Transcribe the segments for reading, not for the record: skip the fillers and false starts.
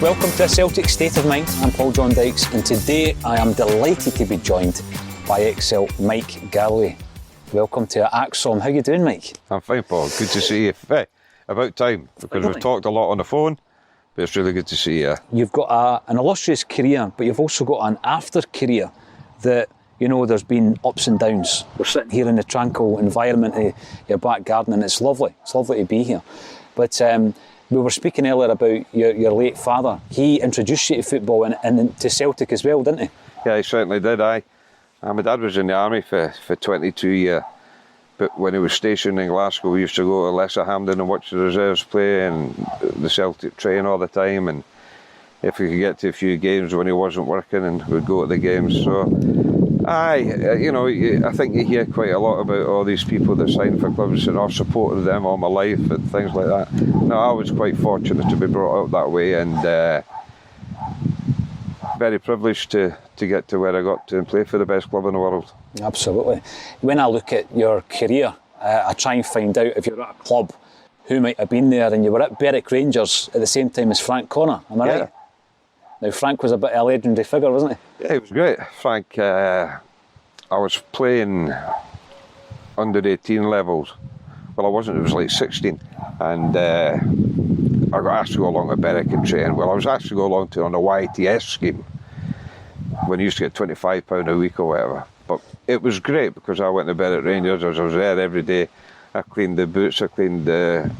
Welcome to A Celtic State of Mind. I'm Paul John Dykes, and today I am delighted to be joined by Excel Mike Galloway. Welcome to Acsom. How you doing, Mike? I'm fine, Paul. Good to see you. Hey, about time, because we've talked a lot on the phone, but it's really good to see you. You've got an illustrious career, but you've also got an after career that, you know, there's been ups and downs. We're sitting here in the tranquil environment of your back garden, and it's lovely. It's lovely to be here. But we were speaking earlier about your late father. He introduced you to football and to Celtic as well, didn't he? Yeah, he certainly did, aye. My dad was in the army for 22 years, but when he was stationed in Glasgow, we used to go to Leicester and watch the reserves play and the Celtic train all the time, and if we could get to a few games when he wasn't working, and we'd go to the games. So aye, you know, I think you hear quite a lot about all these people that sign for clubs, and I've supported them all my life and things like that. No, I was quite fortunate to be brought up that way, and very privileged to get to where I got to and play for the best club in the world. Absolutely. When I look at your career, I try and find out if you're at a club who might have been there, and you were at Berwick Rangers at the same time as Frank Connor, am I right? Now, Frank was a bit of a legendary figure, wasn't he? Yeah, he was great. Frank, I was playing under 18 levels. Well, I wasn't, it was like 16. And I got asked to go along to Berwick and train. Well, I was asked to go along on a YTS scheme when you used to get £25 a week or whatever. But it was great because I went to Berwick Rangers, I was there every day. I cleaned the boots, I cleaned the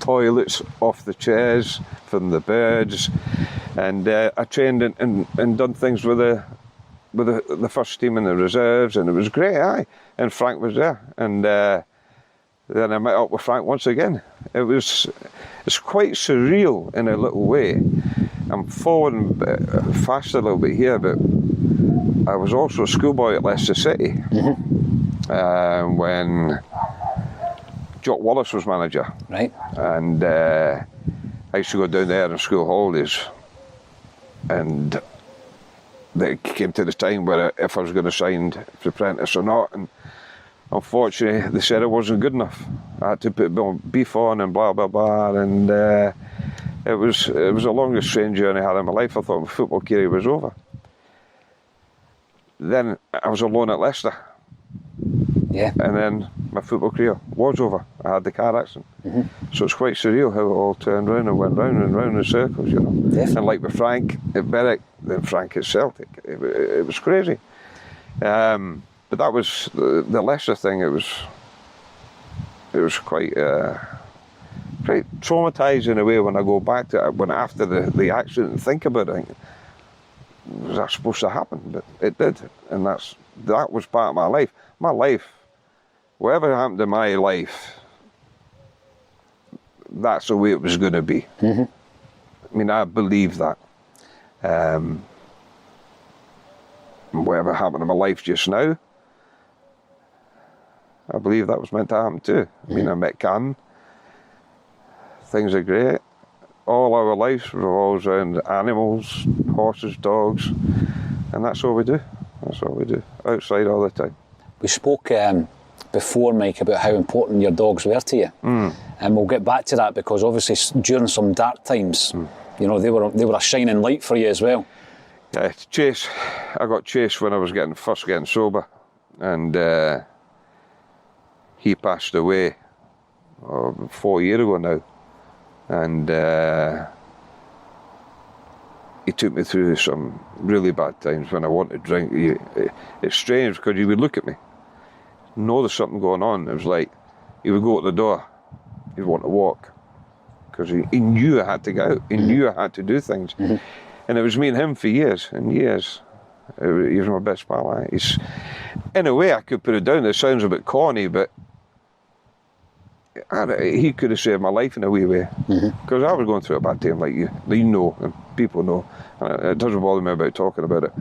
toilets off the chairs from the birds, and I trained and done things with the first team and the reserves, and it was great, aye. And Frank was there, and then I met up with Frank once again. It's quite surreal in a little way. I'm forwarding fast a little bit here, but I was also a schoolboy at Leicester City when Jock Wallace was manager. Right. And I used to go down there on school holidays, and it came to the time where if I was going to sign for apprentice or not, and unfortunately they said I wasn't good enough. I had to put beef on and blah blah blah, and it was the longest train journey I had in my life. I thought my football career was over. Then I was alone at Leicester. Yeah. And then my football career was over. I had the car accident. So it's quite surreal how it all turned round and went round and round in circles, you know. Definitely. And like with Frank at Berwick, then Frank at Celtic. It was crazy. But that was the Leicester thing. It was quite traumatising in a way when I go back to it, when after the accident and think about it. Was that supposed to happen? But it did, and that was part of my life. My life, whatever happened in my life, that's the way it was going to be. I mean, I believe that. Whatever happened in my life just now, I believe that was meant to happen too. I mean, I met Can. Things are great. All our lives revolves around animals, horses, dogs, and that's all we do. That's all we do, outside all the time. We spoke before, Mike, about how important your dogs were to you, and we'll get back to that because obviously during some dark times, you know, they were a shining light for you as well. Yeah, Chase. I got Chase when I was first getting sober, and he passed away 4 years ago now. And he took me through some really bad times when I wanted to drink. It's strange because he would look at me, know there's something going on. It was like he would go to the door, he'd want to walk because he knew I had to get out. He knew I had to do things. And it was me and him for years and years. He was my best pal. In a way, I could put it down. It sounds a bit corny, but he could have saved my life in a wee way, because I was going through a bad time, like you know, and people know. It doesn't bother me about talking about it,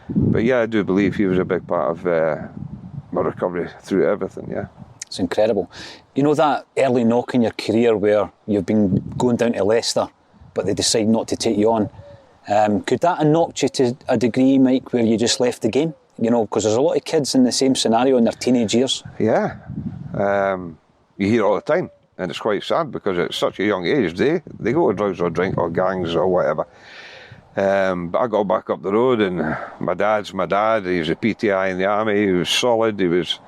but yeah, I do believe he was a big part of my recovery through everything. Yeah, it's incredible. You know that early knock in your career where you've been going down to Leicester, but they decide not to take you on. Could that have knocked you to a degree, Mike, where you just left the game? You know, because there's a lot of kids in the same scenario in their teenage years. Yeah. You hear it all the time. And it's quite sad because at such a young age, they go to drugs or drink or gangs or whatever. But I got back up the road, and my dad's my dad. He was a PTI in the army. He was solid. He was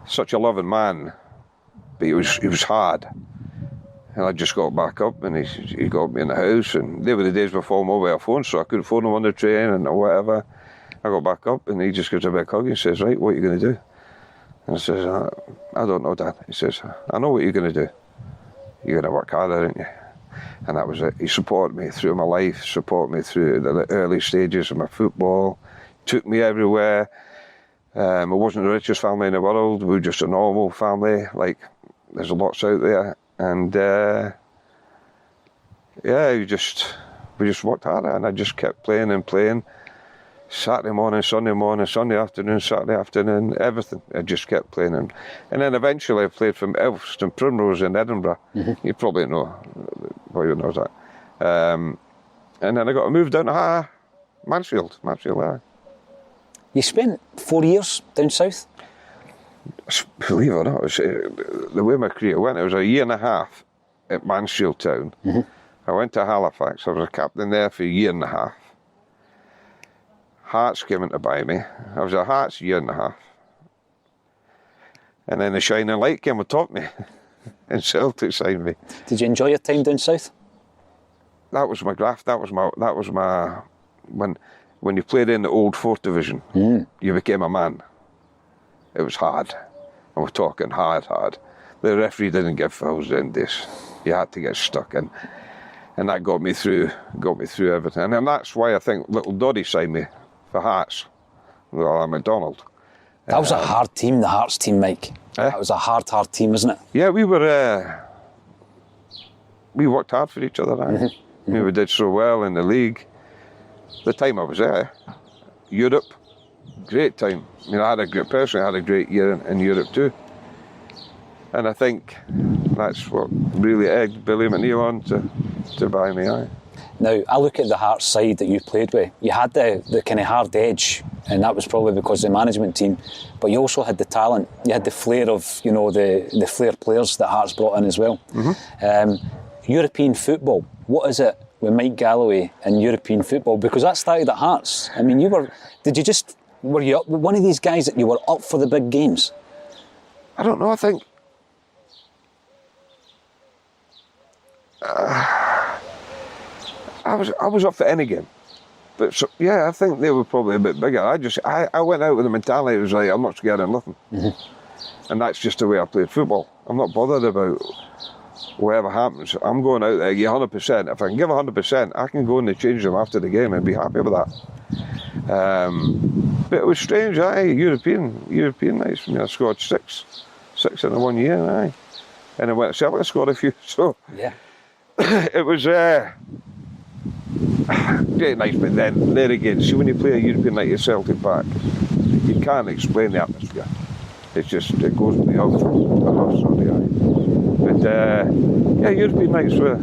such a loving man, but he was hard. And I just got back up, and he got me in the house. And they were the days before mobile phones, so I couldn't phone him on the train and whatever. I got back up, and he just gives a big hug and says, "Right, what are you going to do?" And I says, "I don't know, Dad." He says, "I know what you're going to do. You're going to work harder, aren't you?" And that was it. He supported me through my life, supported me through the early stages of my football, took me everywhere. I wasn't the richest family in the world. We were just a normal family. Like, there's lots out there. And, we just worked harder, and I just kept playing and playing. Saturday morning, Sunday afternoon, Saturday afternoon, everything. I just kept playing. And then eventually I played from Elphiston Primrose in Edinburgh. Mm-hmm. You probably know, you knows that. And then I got moved down to Mansfield. You spent 4 years down south? Believe it or not, the way my career went, it was a year and a half at Mansfield Town. Mm-hmm. I went to Halifax. I was a captain there for a year and a half. Hearts came in to buy me. I was at Hearts a year and a half. And then the shining light came on top of me and Celtic signed me. Did you enjoy your time down south? That was my graft. That was my when you played in the old 4th division, you became a man. It was hard. And we're talking hard. The referee didn't give fouls in this. You had to get stuck in. And that got me through everything. And that's why I think little Doddy signed me for Hearts, McDonald. That was a hard team, the Hearts team, Mike. That was a hard team, wasn't it? Yeah, we worked hard for each other. Mm-hmm. We did so well in the league. The time I was there, Europe, great time. I mean, I had a great year in Europe too. And I think that's what really egged Billy McNeil on to buy me. Now, I look at the Hearts side that you played with. You had the kind of hard edge, and that was probably because of the management team, but you also had the talent. You had the flair of, the flair players that Hearts brought in as well. Mm-hmm. European football, what is it with Mike Galloway and European football? Because that started at Hearts. I mean, were you one of these guys that you were up for the big games? I don't know, I think I was up for any game, but I think they were probably a bit bigger. I went out with the mentality. It was like, I'm not scared of nothing, mm-hmm. And that's just the way I played football. I'm not bothered about whatever happens. I'm going out there, 100%. If I can give 100%, I can go in the change room after the game and be happy with that. But it was strange, European nights. I mean, I scored six in the 1 year, and I went to Celtic, scored a few. So yeah. It was great nights, but then there again, see, when you play a European night at Celtic Park, you can't explain the atmosphere. It goes with the hugs. But European nights were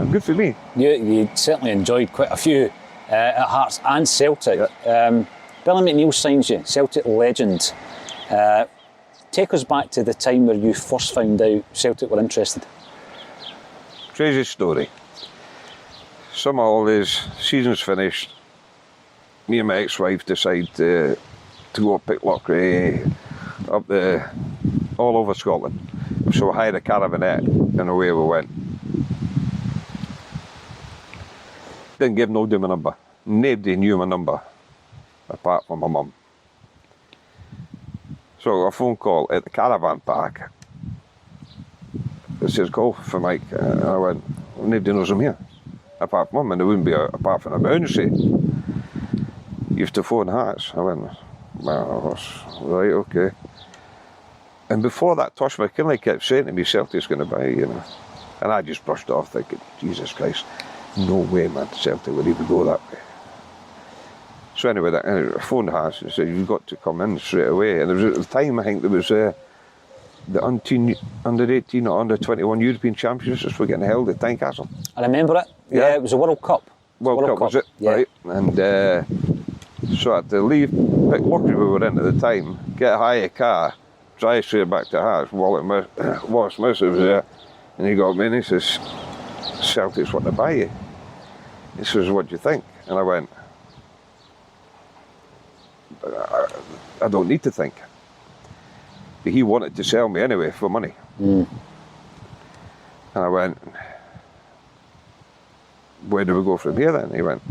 good for me. You certainly enjoyed quite a few at Hearts and Celtic. Yeah. Billy McNeil signs you, Celtic legend. Take us back to the time where you first found out Celtic were interested. Crazy story. Summer holidays, season's finished. Me and my ex-wife decide to go up Pitlochry, all over Scotland. So we hired a caravanette and away we went. Didn't give nobody my number. Nobody knew my number, apart from my mum. So a phone call at the caravan park. It says, "Call for Mike." And I went, "Nobody knows I'm here, apart from Mum, and there wouldn't be apart from an emergency. You have to phone Hearts." I went, "Well, right, okay." And before that, Tosh McKinley kept saying to me, "Celtic's going to buy you," And I just brushed it off thinking, Jesus Christ, no way, man, Celtic would even go that way. So anyway, I phoned Hearts and said, "You've got to come in straight away." And there was, at the time, I think there was the under 18 or under 21 European Championships were getting held at Tynecastle. I remember it. Yeah, it was a World Cup. World Cup was it? Yeah. Right. And so I had to leave Pitlochry we were in at the time, get a hire car, So I straight back to Hearts. Wallace Mercer was there, and he got me and he says, Celtic's want to buy you. He says, what do you think? And I went, I don't need to think. But he wanted to sell me anyway for money. And I went, where do we go from here then? He went,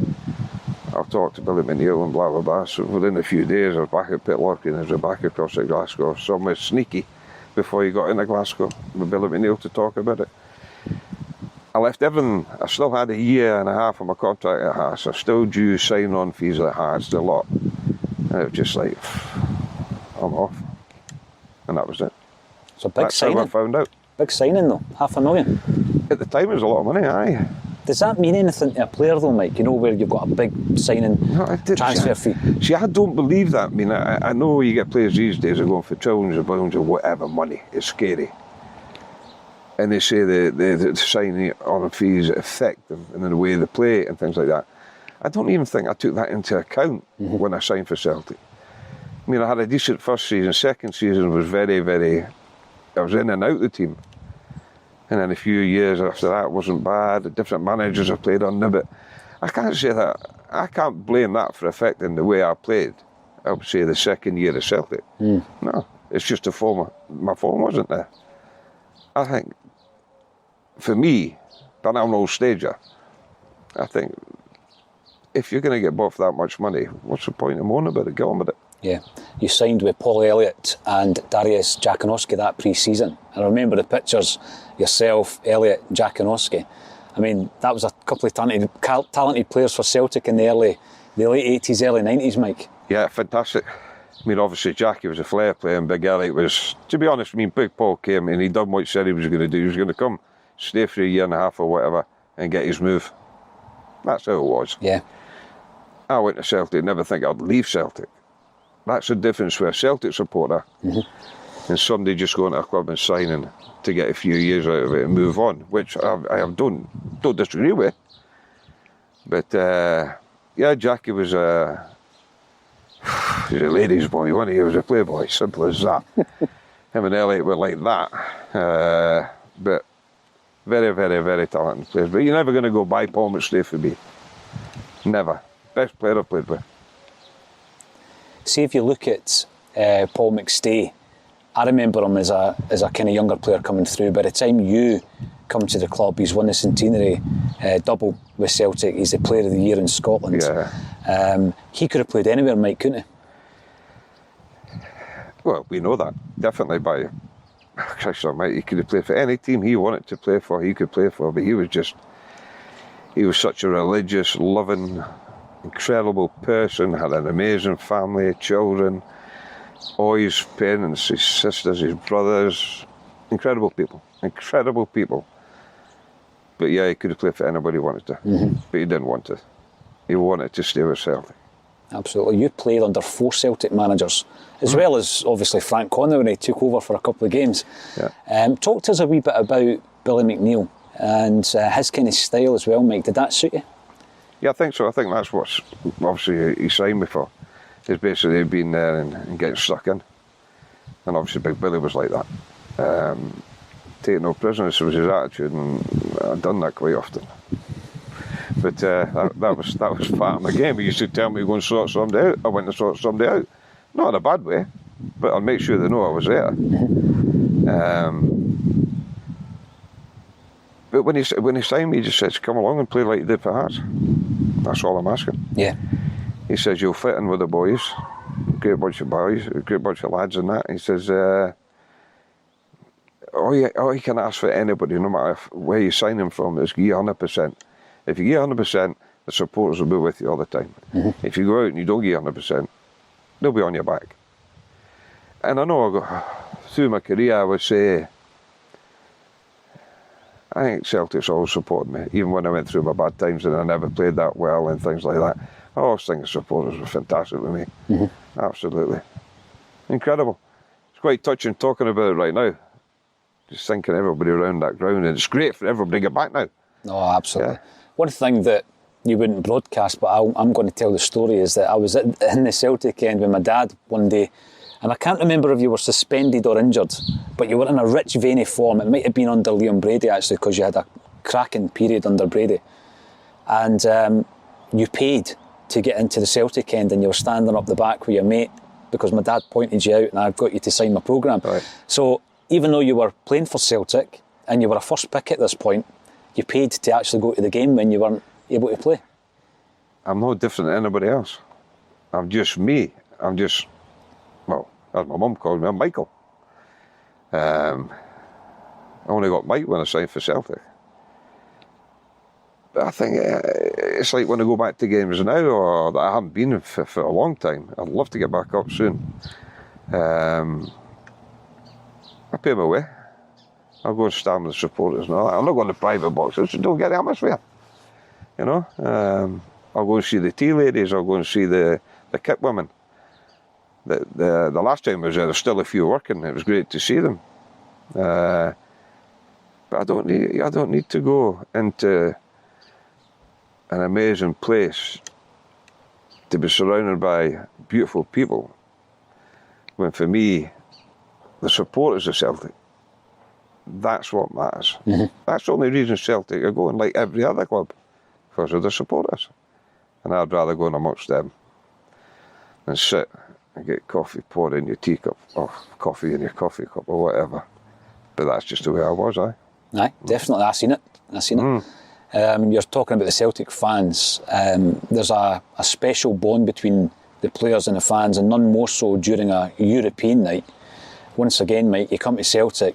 I've talked to Billy McNeil and blah, blah, blah. So within a few days, I was back at Pitlock and I was back across at Glasgow, somewhere sneaky before he got into Glasgow with Billy McNeil to talk about it. I left everything. I still had a year and a half of my contract at Hearts. I still due sign-on fees at Hearts, the lot. And it was just like, I'm off. And that was it. It's a big signing. That's how I found out. Big signing though, $500,000. At the time, it was a lot of money, aye. Does that mean anything to a player though, Mike? You know, where you've got a big signing transfer fee? See, I don't believe that. I mean, I know you get players these days are going for trillions of pounds or whatever money. It's scary. And they say the signing on fees affect them and the way they play and things like that. I don't even think I took that into account when I signed for Celtic. I mean, I had a decent first season. Second season was very, very... I was in and out the team. And then a few years after that wasn't bad. The different managers I played under, but I can't say that. I can't blame that for affecting the way I played. I would say the second year of Celtic. No, it's just the form. My form wasn't there. I think, for me, but I'm an old stager, I think if you're going to get bought for that much money, what's the point of moaning about it? Get on with it. Yeah, you signed with Paul Elliott and Darius Jakonowski that pre-season. I remember the pictures, yourself, Elliott, Jakonowski. I mean, that was a couple of talented players for Celtic in the late 80s, early 90s, Mike. Yeah, fantastic. I mean, obviously, Jackie was a flair player and Big Elliott was, to be honest, I mean, Big Paul came and he done what he said he was going to do. He was going to come, stay for a year and a half or whatever and get his move. That's how it was. Yeah. I went to Celtic, never think I'd leave Celtic. That's the difference with a Celtic supporter and somebody just going to a club and signing to get a few years out of it and move on, which I don't disagree with. But yeah, Jackie was he was a ladies' boy, wasn't he? He was a playboy, simple as that. Him and Elliott were like that. But very, very, very talented players. But you're never going to go buy Paul McStay for me. Never. Best player I've played with. See, if you look at Paul McStay, I remember him as a kind of younger player coming through. By the time you come to the club, he's won the centenary double with Celtic. He's the player of the year in Scotland. Yeah. He could have played anywhere, Mike, couldn't he? Well, we know that. Definitely by Christ almighty, he could have played for any team he wanted to play for, he could play for, but he was such a religious, loving, incredible person, had an amazing family, children, all his parents, his sisters, his brothers, incredible people. But yeah, he could have played for anybody he wanted to, but he didn't want to. He wanted to stay with Celtic. Absolutely. You played under 4 Celtic managers, as well as obviously Frank Conway when he took over for a couple of games. Yeah. Talk to us a wee bit about Billy McNeil and his kind of style as well, Mike. Did that suit you? Yeah, I think so. I think that's what obviously he signed me for. Is basically being there and getting stuck in. And obviously Big Billy was like that. Taking no prisoners was his attitude, and I've done that quite often. But that was part of my game. He used to tell me to go and sort somebody out. I went to sort somebody out. Not in a bad way, but I'll make sure they know I was there. But when he signed me, he just says, come along and play like you did for Hearts. That's all I'm asking. Yeah. He says, you'll fit in with the boys. Great bunch of boys, a great bunch of lads and that. He says, all you can ask for anybody, no matter where you sign them from, is give 100%. If you give 100%, the supporters will be with you all the time. If you go out and you don't give 100%, they'll be on your back. And I know through my career, I would say, I think Celtic's always supported me, even when I went through my bad times and I never played that well and things like that. I always think the supporters were fantastic with me. Absolutely. Incredible. It's quite touching talking about it right now. Just thinking everybody around that ground, and it's great for everybody to get back now. Oh, absolutely. Yeah. One thing that you wouldn't broadcast, but I'm going to tell the story, is that I was in the Celtic End with my dad one day, And I can't remember if you were suspended or injured, but you were in a rich vein of form. It might have been under Liam Brady, actually, because you had a cracking period under Brady. And you paid to get into the Celtic End, and you were standing up the back with your mate because my dad pointed you out and I got you to sign my programme. Right. So even though you were playing for Celtic and you were a first pick at this point, you paid to actually go to the game when you weren't able to play. I'm no different than anybody else. I'm just me. I'm just, well, as my mum calls me, I'm Michael. I only got Mike when I signed for Celtic. But I think it's like when I go back to games now, or that I haven't been for a long time. I'd love to get back up soon. I pay my way. I'll go and stand with the supporters and all that. I'm not going to private boxes, so don't get the atmosphere. You know? I'll go and see the tea ladies, I'll go and see the kit women. The last time I was there was still a few working. It was great to see them. But I don't need to go into an amazing place to be surrounded by beautiful people, when for me, the supporters of Celtic, that's what matters. Mm-hmm. That's the only reason Celtic are going, like every other club, because of the supporters. And I'd rather go in amongst them than sit and get coffee poured in your teacup, or coffee in your coffee cup, or whatever. But that's just the way I was, Aye, definitely. I seen it. You're talking about the Celtic fans. There's a special bond between the players and the fans, and none more so during a European night. Once again, Mike, you come to Celtic,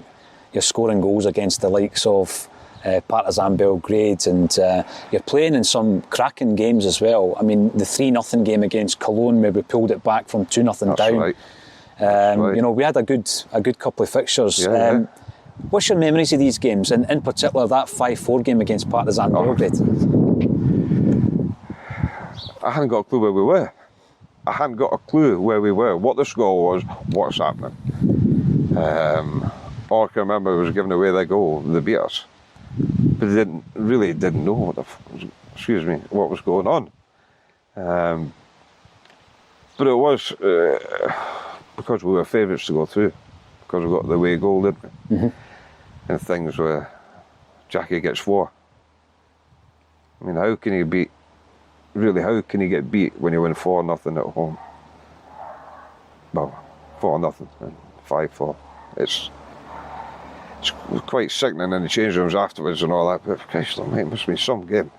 you're scoring goals against the likes of Partizan Belgrade, and you're playing in some cracking games as well. I mean, the 3-0 game against Cologne, where we pulled it back from 2-0 down. Right. That's right. You know, we had a good couple of fixtures. Yeah. What's your memories of these games, and in particular that 5-4 game against Partizan Belgrade? I hadn't got a clue where we were. I hadn't got a clue where we were, what the score was, what's happening. All I can remember was giving away their goal, they beat us. But they didn't know what was going on. But it was because we were favourites to go through, because we got the away goal, didn't we? Mm-hmm. And things where Jackie gets 4. I mean, how can you get beat when you win 4-0 at home? Well, 4-0 and 5-4. It's quite sickening in the change rooms afterwards and all that, but Christ, it must be some game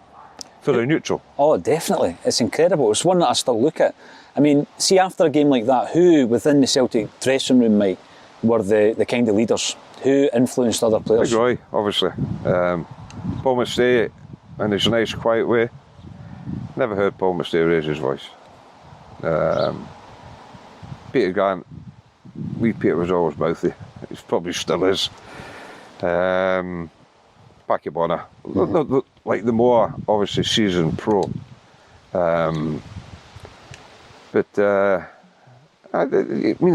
for a neutral. Oh, definitely. It's incredible. It's one that I still look at. I mean, see, after a game like that, who within the Celtic dressing room, Mike, were the kind of leaders? Who influenced other players? Big Roy, obviously. Paul Mustay, in his nice, quiet way. Never heard Paul Mustay raise his voice. Peter Grant, wee Peter was always mouthy. He probably still is. Packy Bonner, like the more obviously seasoned pro. I mean, at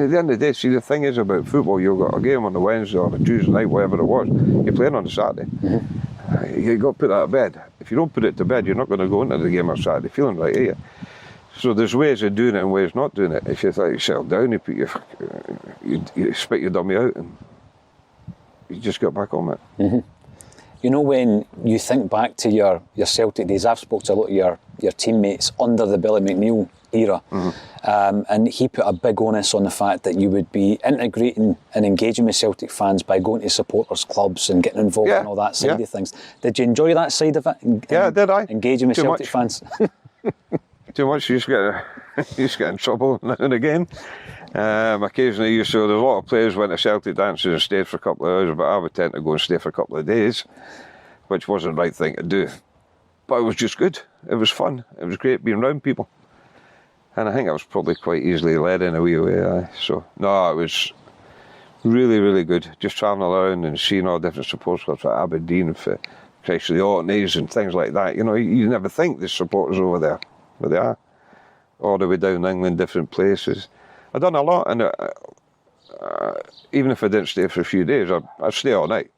the end of the day, see, the thing is about football, you've got a game on the Wednesday or the Tuesday night, whatever it was. You're playing on the Saturday. Mm-hmm. You've got to put that to bed. If you don't put it to bed, you're not going to go into the game on Saturday feeling right, are you? So there's ways of doing it and ways of not doing it. If you thought you settle down, you spit your dummy out and you just get back on it. Mm-hmm. You know, when you think back to your Celtic days, I've spoken to a lot of your teammates under the Billy McNeill era, mm-hmm. And he put a big onus on the fact that you would be integrating and engaging with Celtic fans by going to supporters clubs and getting involved in all that side of things. Did you enjoy that side of it? Did I? Engaging with Celtic fans? Too much, you just get in trouble now and again. Occasionally, there's a lot of players went to Celtic dances and stayed for a couple of hours, but I would tend to go and stay for a couple of days, which wasn't the right thing to do. But it was just good. It was fun. It was great being around people. And I think I was probably quite easily led in a wee way. So, no, it was really, really good. Just travelling around and seeing all different supporters clubs like Aberdeen, for Christ, the Orkneys and things like that. You know, you never think there's supporters over there, but they are. All the way down England, different places. I've done a lot, and even if I didn't stay for a few days, I'd stay all night.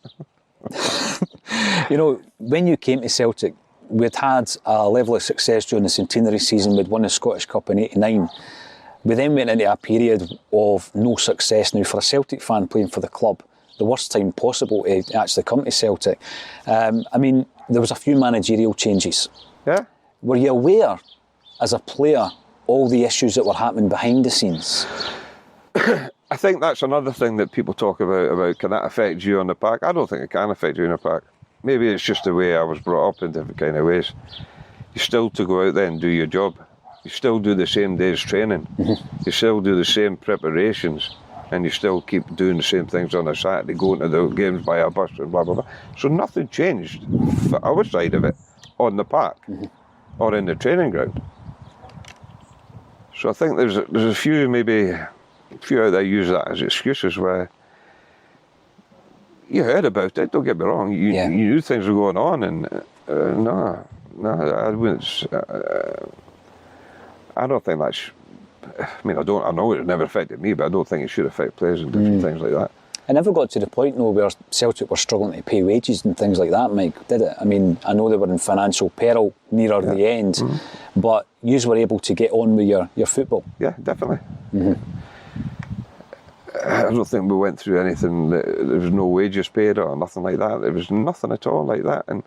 You know, when you came to Celtic, we'd had a level of success during the centenary season. We'd won the Scottish Cup in '89. We then went into a period of no success. Now, for a Celtic fan playing for the club, the worst time possible to actually come to Celtic. I mean, there was a few managerial changes. Yeah. Were you aware, as a player, all the issues that were happening behind the scenes? I think that's another thing that people talk about can that affect you on the park? I don't think it can affect you on the park. Maybe it's just the way I was brought up in different kind of ways. You still to go out there and do your job. You still do the same day's training. You still do the same preparations, and you still keep doing the same things on a Saturday, going to the games by a bus and blah, blah, blah. So nothing changed for our side of it on the park or in the training ground. So I think there's a few out there use that as excuses where you heard about it, don't get me wrong, you knew things were going on, and no, I wouldn't. I don't think that's. I mean, I know it never affected me, but I don't think it should affect players and different things like that. It never got to the point, though, where Celtic were struggling to pay wages and things like that, Mike, did it? I mean, I know they were in financial peril nearer the end, but you were able to get on with your football. Yeah, definitely. I don't think we went through anything that there was no wages paid or nothing like that. There was nothing at all like that. And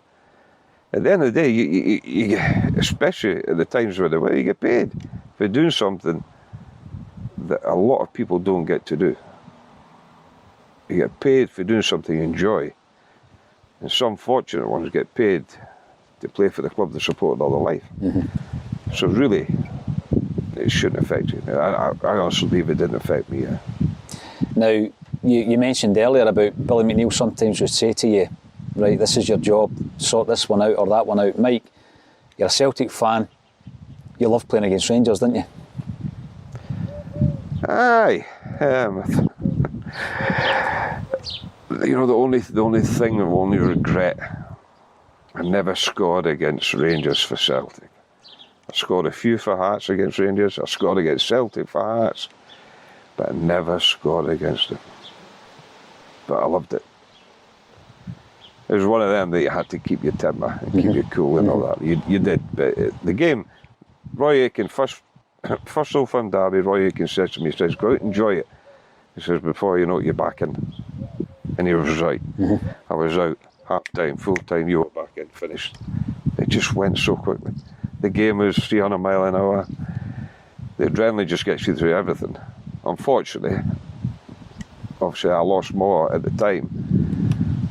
at the end of the day, you especially at the times where they were, you get paid for doing something that a lot of people don't get to do. You get paid for doing something you enjoy. And some fortunate ones get paid to play for the club they supported all their life. So really, it shouldn't affect you. I honestly believe it didn't affect me. Now, you mentioned earlier about Billy McNeil sometimes would say to you, right, this is your job, sort this one out or that one out. Mike, you're a Celtic fan, you love playing against Rangers, didn't you? Aye. You know, the only thing, the only regret, I never scored against Rangers for Celtic. I scored a few for Hearts against Rangers, I scored against Celtic for Hearts, but I never scored against them. But I loved it. It was one of them that you had to keep your temper and keep you cool and all that. You did, but the game, Roy Aitken, first Old Firm derby, Roy Aitken says to me, he says, go out and enjoy it. He says, before you know it, you're back in. And he was right. I was out, half time, full time, you were back in, finished. It just went so quickly. The game was 300 mile an hour. The adrenaline just gets you through everything. Unfortunately, obviously I lost more at the time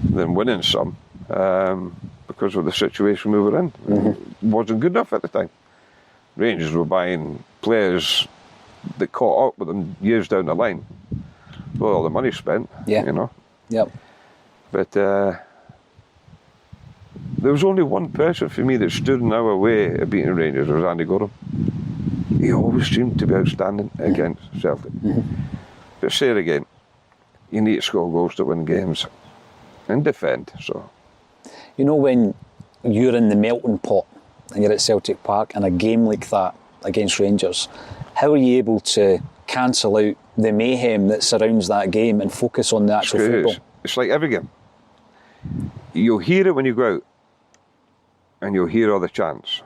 than winning some because of the situation we were in. It wasn't good enough at the time. Rangers were buying players that caught up with them years down the line with all the money spent, you know. Yep. But there was only one person for me that stood in our way of beating Rangers, it was Andy Gorham. He always seemed to be outstanding against Celtic. But say it again, you need to score goals to win games and defend. So, you know, when you're in the melting pot and you're at Celtic Park and a game like that against Rangers, how are you able to cancel out the mayhem that surrounds that game and focus on the actual football? It's like every game. You'll hear it when you go out and you'll hear all the chants.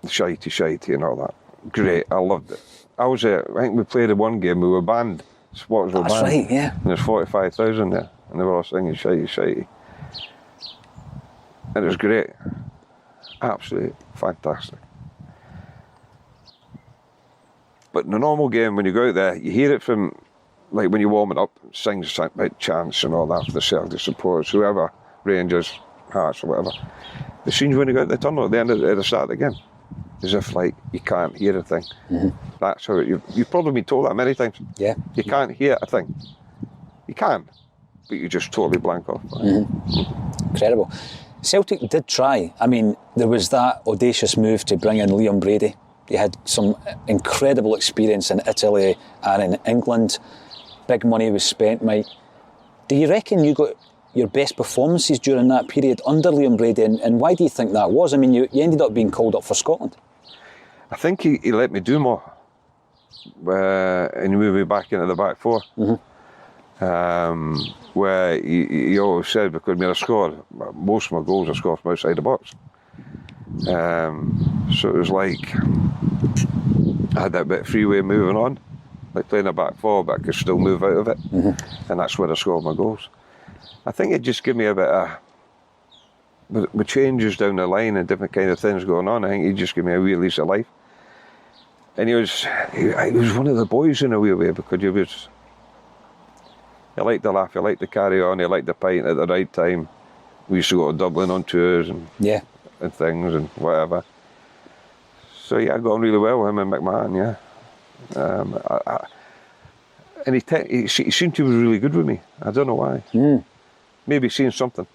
Shitey and all that. Great, I loved it. I think we played in one game, we were banned. Supporters were banned. That's right, yeah. And there's 45,000 there, and they were all singing shitey. And it was great. Absolutely fantastic. But in a normal game, when you go out there, you hear it from, like when you're warming up, sings about chants and all that for the Celtic supporters, whoever, Rangers, Hearts or whatever. The scenes when you go out the tunnel at the end of the start of the game, as if like you can't hear a thing. That's how you've probably been told that many times. Yeah. You can't hear a thing. You can, but you just totally blank off. Incredible. Celtic did try. I mean, there was that audacious move to bring in Liam Brady. He had some incredible experience in Italy and in England. Big money was spent, Mike. Do you reckon you got your best performances during that period under Liam Brady, and why do you think that was? I mean, you ended up being called up for Scotland. I think he let me do more and he moved me back into the back four. Where he always said, because I scored, most of my goals I scored from outside the box. So it was like, I had that bit of freeway moving on, like playing a back four, but I could still move out of it, and that's where I scored my goals. I think it just gave me a bit of, with changes down the line and different kind of things going on, I think he just gave me a wee lease of life. And he was one of the boys in a wee way, because he liked to laugh, he liked to carry on, he liked to pint at the right time. We used to go to Dublin on tours and things and whatever. So yeah, I got on really well with him and McMahon, yeah. And he seemed to be really good with me. I don't know why. Maybe seeing something.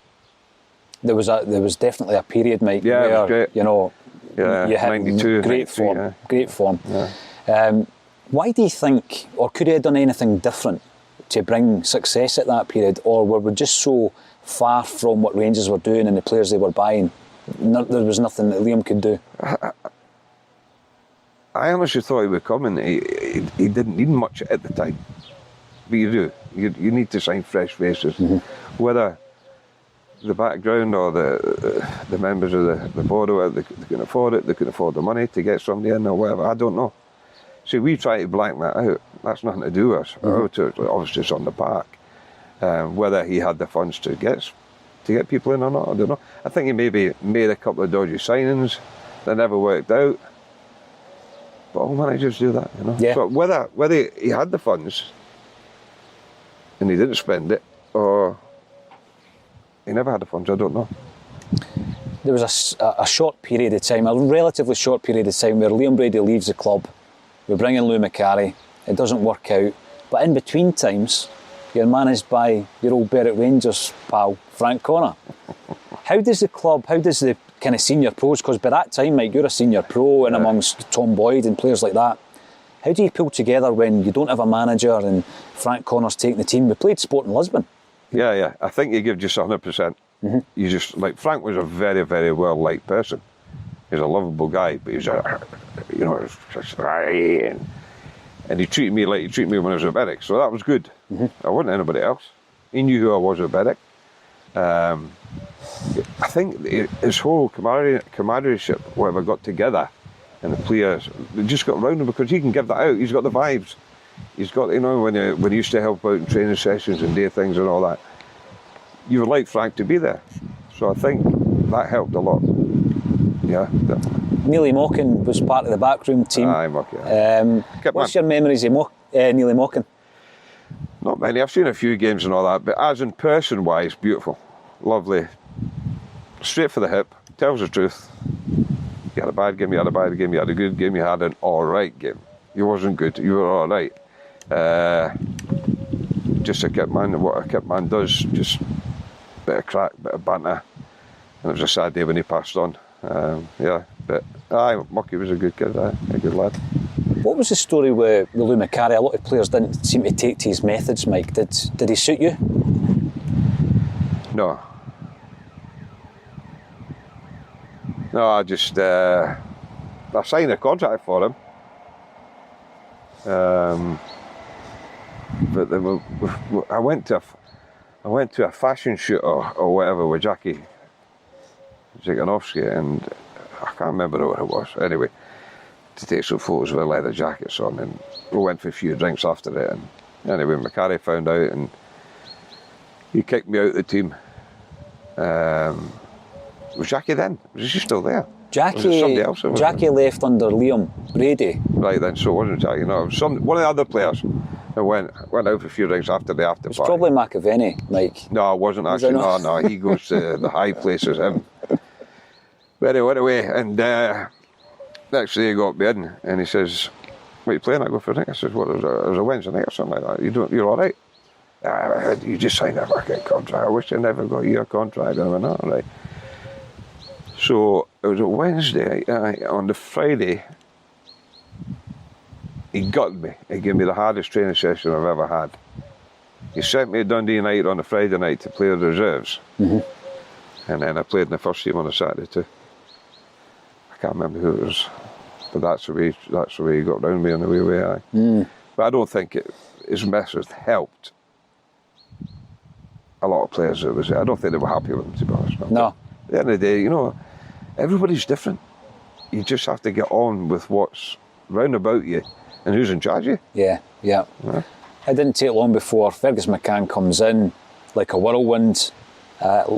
There was definitely a period, Mike, where, it was great. you know, Yeah, you had 92, great form, yeah. great form. Yeah. Why do you think, or could he have done anything different to bring success at that period, or were we just so far from what Rangers were doing and the players they were buying, there was nothing that Liam could do? I honestly thought he would come, and he didn't need much at the time. But you do. You need to sign fresh faces. Whether the background or the members of the board, or whether they can afford it, they can afford the money to get somebody in or whatever, I don't know. See, we try to blank that out. That's nothing to do with us. Obviously, it's on the park. Whether he had the funds to get people in or not, I don't know. I think he maybe made a couple of dodgy signings that never worked out. But all managers do that, you know. Yeah. So whether he had the funds and he didn't spend it, or he never had the funds, I don't know. There was a short period of time, a relatively short period of time, where Liam Brady leaves the club. We bring in Lou Mccarthy. It doesn't work out. But in between times, you're managed by your old Berwick Rangers pal, Frank Connor. How does the kind of senior pros, because by that time, Mike, you're a senior pro and amongst Tom Boyd and players like that, how do you pull together when you don't have a manager and Frank Connor's taking the team? We played Sporting Lisbon. Yeah. I think he gave just 100%. You just, like, Frank was a very, very well-liked person. He's a lovable guy, but he's and he treated me like he treated me when I was at Berwick, so that was good. I wasn't anybody else. He knew who I was at Berwick. I think his whole camaradereship, whatever, got together, and the players, they just got around him because he can give that out. He's got the vibes. He's got, you know, when he used to help out in training sessions and day things and all that, you would like Frank to be there. So I think that helped a lot. Yeah. Neely Mockin was part of the backroom team. Aye, Mockin. What's your memories of Neely Mockin? Not many. I've seen a few games and all that, but as in person-wise, beautiful, lovely, straight for the hip, tells the truth. You had a bad game, you had a bad game, you had a good game, you had an all-right game. You wasn't good, you were all right. Just a kit man, what a kit man does, just bit of crack, bit of banter. And it was a sad day when he passed on. But Mucky was a good kid, a good lad. What was the story with Lou Mccarthy? A lot of players didn't seem to take to his methods, Mike. Did he suit you? No, I just I signed a contract for him. But then I went to a fashion shoot or whatever with Jackie Zikanovsky, and I can't remember what it was. Anyway, to take some photos with leather jackets on, and we went for a few drinks after it. And anyway, McCarthy found out, and he kicked me out of the team. Was Jackie then? Was he still there? Jackie left under Liam Brady. Right then, so it wasn't Jackie. No, it was one of the other players that went out for a few drinks after the after party. It's probably McAvenny, Mike. No, it wasn't actually. No, he goes to the high places. Him. But he went away, and next day he got me in, and he says, "What are you playing?" I go for a drink. I says, "What? It was a Wednesday night or something like that. You're all right." You just signed a fucking contract. I wish I never got your contract. And I went, all right. So it was a Wednesday. On the Friday, he got me. He gave me the hardest training session I've ever had. He sent me to Dundee United on a Friday night to play the reserves. And then I played in the first team on a Saturday too. I can't remember who it was, but that's the way he got round me on the way. But I don't think his message helped a lot of players. I don't think they were happy with him, to be honest. No. At the end of the day, you know, everybody's different. You just have to get on with what's round about you, and who's in charge of you? Yeah. Yeah. It didn't take long before Fergus McCann comes in like a whirlwind.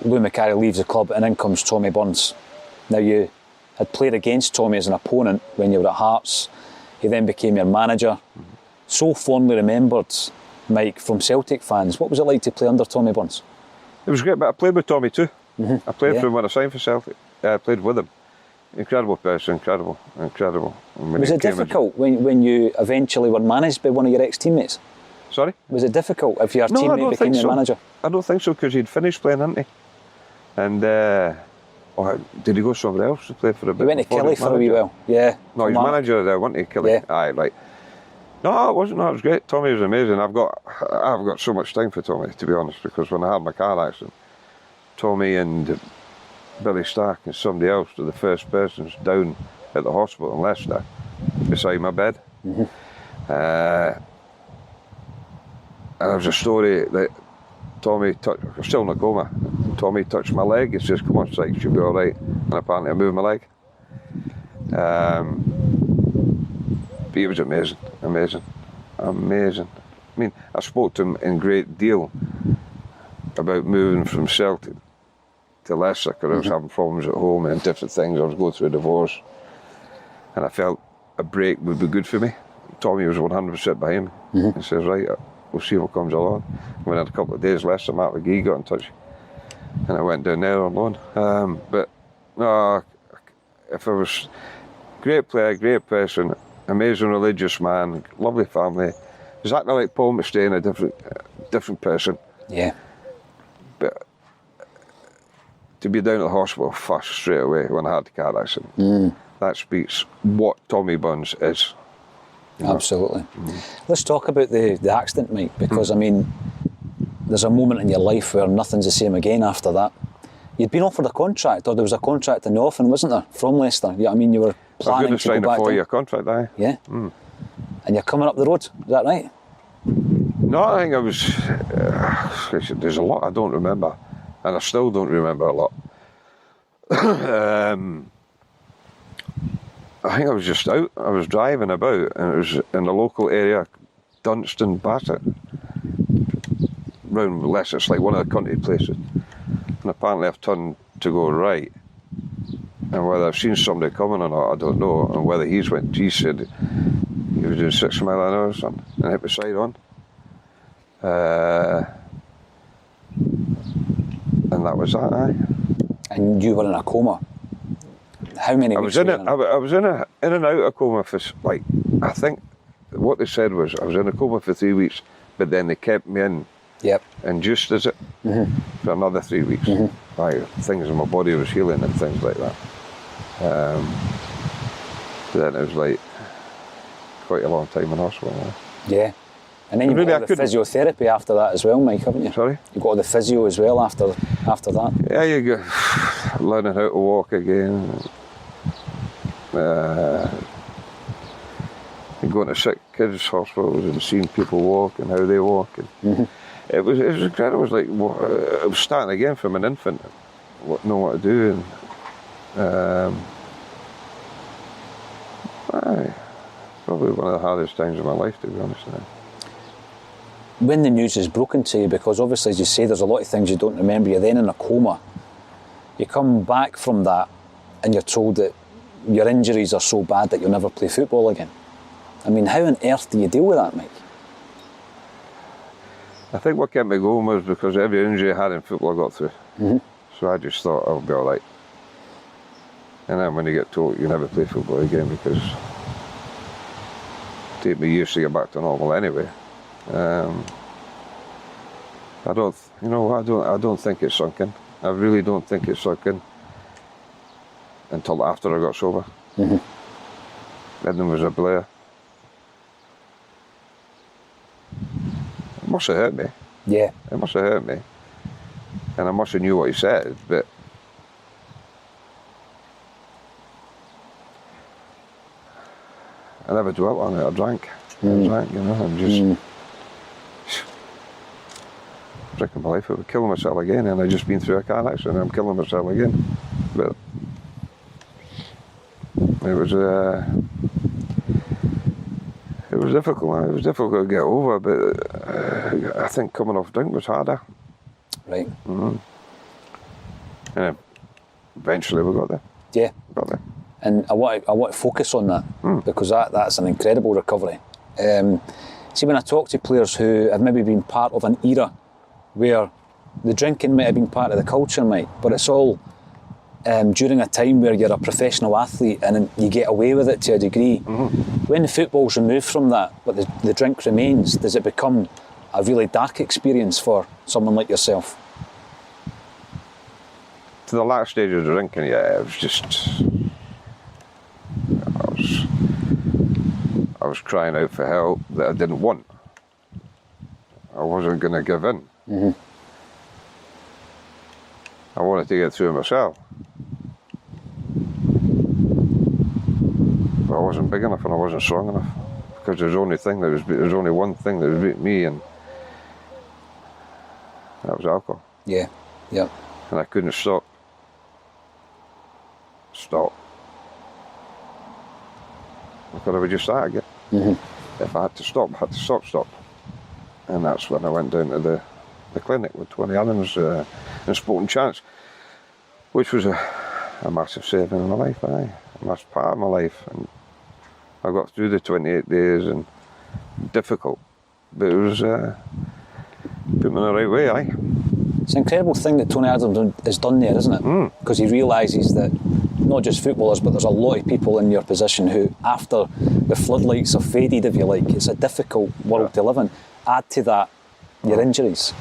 Lou McCarthy leaves the club, and in comes Tommy Burns. Now, you had played against Tommy as an opponent when you were at Hearts. He then became your manager. So fondly remembered, Mike, from Celtic fans. What was it like to play under Tommy Burns? It was great, but I played with Tommy too. I played for him when I signed for Celtic. I played with him. Incredible person, incredible. Was it difficult when you eventually were managed by one of your ex-teammates? Sorry? Was it difficult if your teammate became your manager? I don't think so, because he'd finished playing, hadn't he? And, did he go somewhere else to play for a bit? He went to Kelly for a wee while, yeah. No, he's manager there, wasn't he, Kelly? Yeah. Aye, right. No, it wasn't. No, it was great. Tommy was amazing. I've got so much time for Tommy, to be honest, because when I had my car accident, Tommy and Billy Stark and somebody else were the first persons down at the hospital in Leicester beside my bed. And there was a story that Tommy touched, I'm still in a coma. Tommy touched my leg. He says, "Come on, Sykes, you'll be all right." And apparently I moved my leg. But he was amazing. I mean, I spoke to him in great deal about moving from Celtic to Leicester, because I was having problems at home and different things. I was going through a divorce, and I felt a break would be good for me. Tommy was 100% behind me. He says, "Right, we'll see what comes along." Within a couple of days, Leicester, Matt McGee got in touch, and I went down there on loan. But no, if I was great player, great person, amazing religious man, lovely family, exactly like Paul McStay, a different person. Yeah. But to be down at the hospital first straight away when I had the car accident, that speaks what Tommy Burns is. Absolutely. Let's talk about the accident, Mike, because I mean, there's a moment in your life where nothing's the same again after that. You'd been offered a contract, or there was a contract in the offing, wasn't there, from Leicester? Yeah, I mean, you were planning to go back. I signed a 4-year contract, aye. Yeah. And you're coming up the road, is that right? No, I think I was. There's a lot I don't remember, and I still don't remember a lot. I think I was just out. I was driving about, and it was in the local area, Dunstan, Bassett, round Leicester. It's like one of the country places. And apparently I've turned to go right. And whether I've seen somebody coming or not, I don't know. And whether he said he was doing 6 mile an hour or something, and hit the side on. And that was that, aye. And you were in a coma. How many weeks? I was in and out of coma for, like, I think what they said was I was in a coma for 3 weeks, but then they kept me in. Yep. Induced, is it? For another 3 weeks. Right, things in my body was healing and things like that. But then it was like quite a long time in hospital. Yeah. And then you got all the physiotherapy after that as well, Mike, haven't you? Sorry? You got all the physio as well after that. Yeah, you go learning how to walk again. Going to sick kids' hospitals and seeing people walk and how they walk. And it was incredible. It was like I was starting again from an infant, know what to do. And probably one of the hardest times of my life, to be honest. When the news is broken to you, because obviously, as you say, there's a lot of things you don't remember, you're then in a coma. You come back from that and you're told that your injuries are so bad that you'll never play football again. I mean, how on earth do you deal with that, Mike? I think what kept me going was because every injury I had in football I got through. So I just thought I'll be all right. And then when you get told you never play football again, because it take me years to get back to normal anyway. I don't think it's sunk in. I really don't think it's sunk in until after I got sober. Then there was a blur. It must have hurt me. Yeah. It must have hurt me. And I must have knew what he said, but I never dwelt on it. I drank, and just drinking my life. I was killing myself again, and I'd just been through a car accident, and I'm killing myself again. But it was It was difficult. It was difficult to get over, but I think coming off drink was harder. Right. Mm-hmm. And eventually we got there. Yeah. Got there. And I want to focus on that because that's an incredible recovery. See, when I talk to players who have maybe been part of an era where the drinking might have been part of the culture, Mike, but it's all during a time where you're a professional athlete and you get away with it to a degree. When the football's removed from that, but the drink remains, does it become a really dark experience for someone like yourself? To the last stage of drinking, yeah, it was just... I was crying out for help that I didn't want. I wasn't going to give in. I wanted to get through myself. But I wasn't big enough and I wasn't strong enough. Because there's only one thing that was beating me, and that was alcohol. Yeah, yeah. And I couldn't stop. Because I would just start again. If I had to stop, I had to stop. And that's when I went down to the clinic with Tony Adams and Sporting Chance, which was a massive saving in my life, a massive part of my life. And I got through the 28 days, and difficult, but it was put me in the right way, aye. It's an incredible thing that Tony Adams has done there, isn't it? Because he realises that not just footballers, but there's a lot of people in your position who, after the floodlights have faded, if you like, it's a difficult world to live in. Add to that your injuries.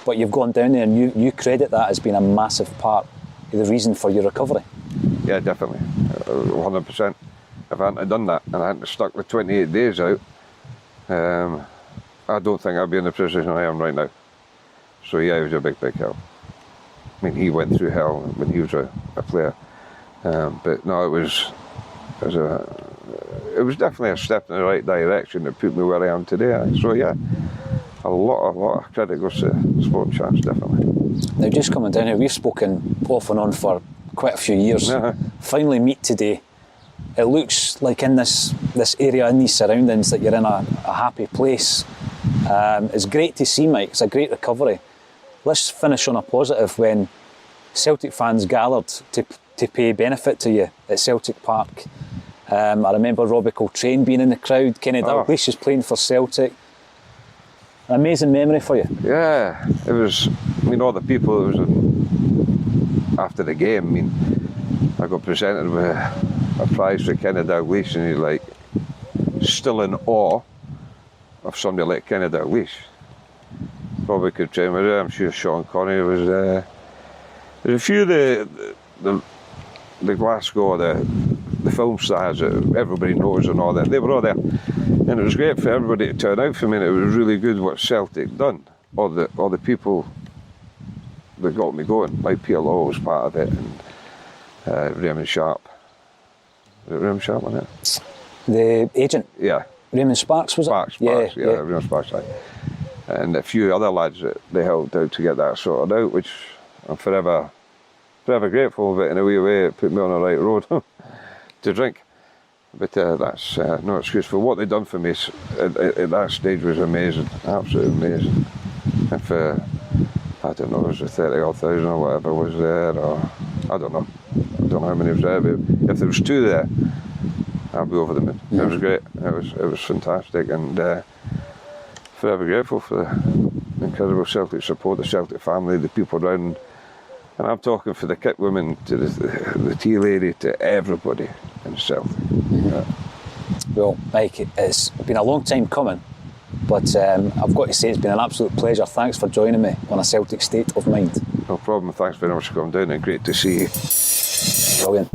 But you've gone down there and you credit that as being a massive part of the reason for your recovery. Yeah, definitely, 100%. If I hadn't done that and I hadn't stuck the 28 days out, I don't think I'd be in the position I am right now. So yeah, it was a big help. I mean, he went through hell when he was a player. But no, it was definitely a step in the right direction that put me where I am today. So yeah, a lot of credit goes to Sporting Chance, definitely. Now, just coming down here, we've spoken off and on for quite a few years. Finally meet today. It looks like in this area, in these surroundings, that you're in a happy place. It's great to see, Mike. It's a great recovery. Let's finish on a positive. When Celtic fans gathered to pay benefit to you at Celtic Park, I remember Robbie Coltrane being in the crowd. Kenny Dalglish is playing for Celtic. An amazing memory for you. Yeah, it was. I mean, all the people that was after the game. I mean, I got presented with a prize for Kenny Dalglish, and he's like still in awe of somebody like Kenny Dalglish. Robbie Coltrane was there. I'm sure Sean Connery was there. There's a few of the Glasgow, the film stars that everybody knows and all that. They were all there, and it was great for everybody to turn out for me. And it was really good what Celtic done. All the people that got me going. Like PLO was part of it, and Raymond Sharp. Was it Raymond Sharp on it? The agent. Yeah. Raymond Sparks, was it? Sparks, yeah. Raymond Sparks, right. And a few other lads that they helped out to get that sorted out, which I'm forever grateful of it. In a wee way, it put me on the right road to drink. But that's no excuse for what they done for me at that stage. Was amazing, absolutely amazing. If I don't know, it was 30,000 or whatever was there, or I don't know how many was there, but if there was 2 there, I'd be over the moon. It was great. It was fantastic, and forever grateful for the incredible Celtic support, the Celtic family, the people around. And I'm talking for the kit women to the tea lady, to everybody in Celtic. Well, Mike, it's been a long time coming, but I've got to say it's been an absolute pleasure. Thanks for joining me on A Celtic State of Mind. No problem. Thanks very much for coming down, and great to see you. Brilliant.